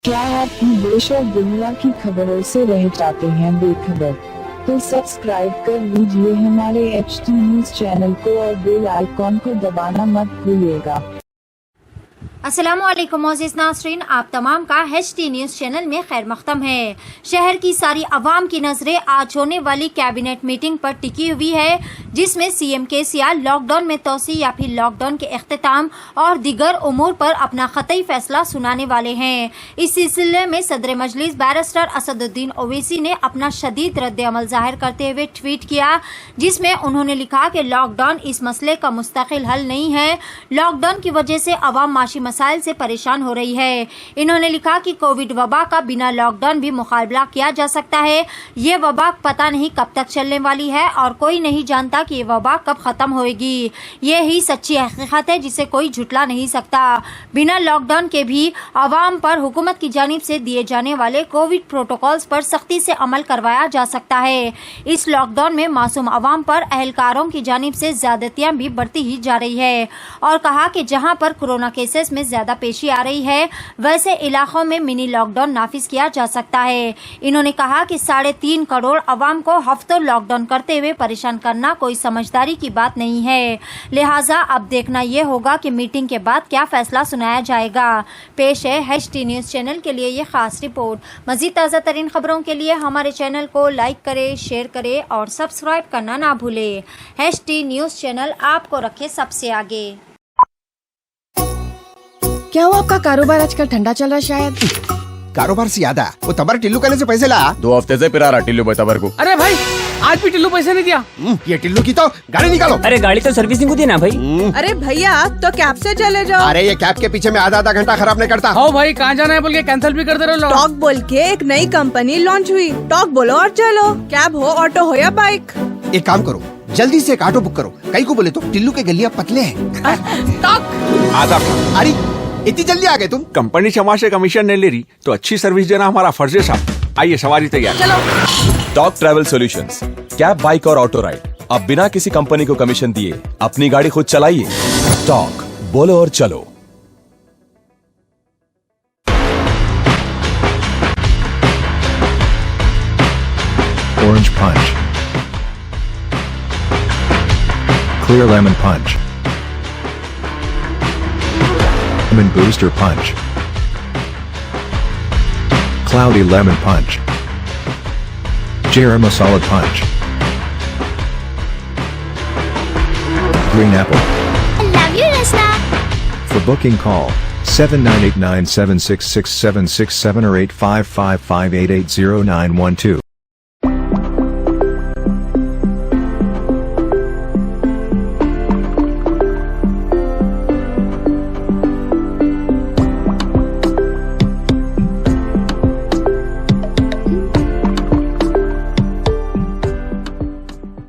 क्या आप देश और दुनिया की खबरों से रह जाते हैं बेखबर? तो सब्सक्राइब कर लीजिए हमारे HT न्यूज चैनल को और बेल आइकॉन को दबाना मत भूलिएगा। अस्सलामुअलैकुम मोअज़्ज़िज़ नाज़रीन, आप तमाम का HT न्यूज़ चैनल में खैर मक़दम है। शहर की सारी आवाम की नजरें आज होने वाली कैबिनेट मीटिंग पर टिकी हुई है, जिसमें CM KCR लॉकडाउन में तोसी या फिर लॉकडाउन के इख्तिताम और दीगर उमूर पर अपना ख़तई फैसला सुनाने वाले हैं। इस सिलसिले में सदर मजलिस बैरिस्टर असदुद्दीन ओवैसी ने अपना शदीद रद्द-ए-अमल जाहिर करते हुए ट्वीट किया, जिसमें उन्होंने लिखा कि लॉकडाउन इस मसले का मुस्तकिल हल नहीं है। लॉकडाउन की वजह से आवाम माशी मसाइल से परेशान हो रही है। इन्होंने लिखा कि कोविड वबा का बिना लॉकडाउन भी मुकाबला किया जा सकता है। ये वबा पता नहीं कब तक चलने वाली है और कोई नहीं जानता कि ये वबा कब खत्म होगी। ये ही सच्ची हकीकत है जिसे कोई झुटला नहीं सकता। बिना लॉकडाउन के भी आवाम पर हुकूमत की जानिब से दिए जाने वाले कोविड प्रोटोकॉल्स पर सख्ती से अमल करवाया जा सकता है। इस लॉकडाउन में मासूम आवाम पर अहलकारों की जानिब से ज्यादतियां भी बढ़ती ही जा रही है और कहा कि जहां पर कोरोना केसेस में ज्यादा पेशी आ रही है, वैसे इलाकों में मिनी लॉकडाउन नाफिज किया जा सकता है। इन्होंने कहा कि 3.5 करोड़ आवाम को हफ्तों लॉकडाउन करते हुए परेशान करना कोई समझदारी की बात नहीं है। लिहाजा अब देखना ये होगा कि मीटिंग के बाद क्या फैसला सुनाया जाएगा। पेश है HT न्यूज चैनल के लिए ये खास रिपोर्ट। मजीद ताज़ा तरीन खबरों के लिए हमारे चैनल को लाइक करें, शेयर करें और सब्सक्राइब करना ना भूलें। HT न्यूज चैनल आपको रखे सबसे आगे। क्या हुआ, आपका कारोबार आजकल ठंडा चल रहा है शायद? कारोबार से याद आया, वो तबर टिल्लू कहने से पैसे ला। 2 हफ्ते से पिरा रहा टिल्लू भाई तबर को। अरे भाई, आज भी टिल्लू पैसे नहीं दिया। ये टिल्लू की तो गाड़ी निकालो। अरे गाड़ी तो सर्विसिंग को दी ना भाई। अरे भैया, तो कैब से चले जाओ। अरे ये कैब के पीछे में आधा घंटा खराब नहीं करता। हाँ भाई, कहाँ जाना है बोल के कैंसिल भी कर दे रहे हो। टॉक बोल के एक नई कंपनी लॉन्च हुई। टॉक बोलो और चलो। कैब हो, ऑटो हो या बाइक। एक काम करो, जल्दी से एक ऑटो बुक करो। कई को बोले तो टिल्लू के गलियां पतले हैं। आधा अरे इतनी जल्दी आ गए तुम? कंपनी क्षमा से कमीशन नहीं ले रही तो अच्छी सर्विस देना हमारा फर्ज है साहब। आइए, सवारी तैयार। Talk travel solutions, cab, bike और ऑटो राइड। अब बिना किसी कंपनी को कमीशन दिए अपनी गाड़ी खुद चलाइए। टॉक, बोलो और चलो। Orange Punch, Clear Lemon Punch, Lemon Booster Punch, Cloudy Lemon Punch, Garam Masala Punch, Green Apple. I love you, Rasna. For booking call 7989766767 or 8555880912.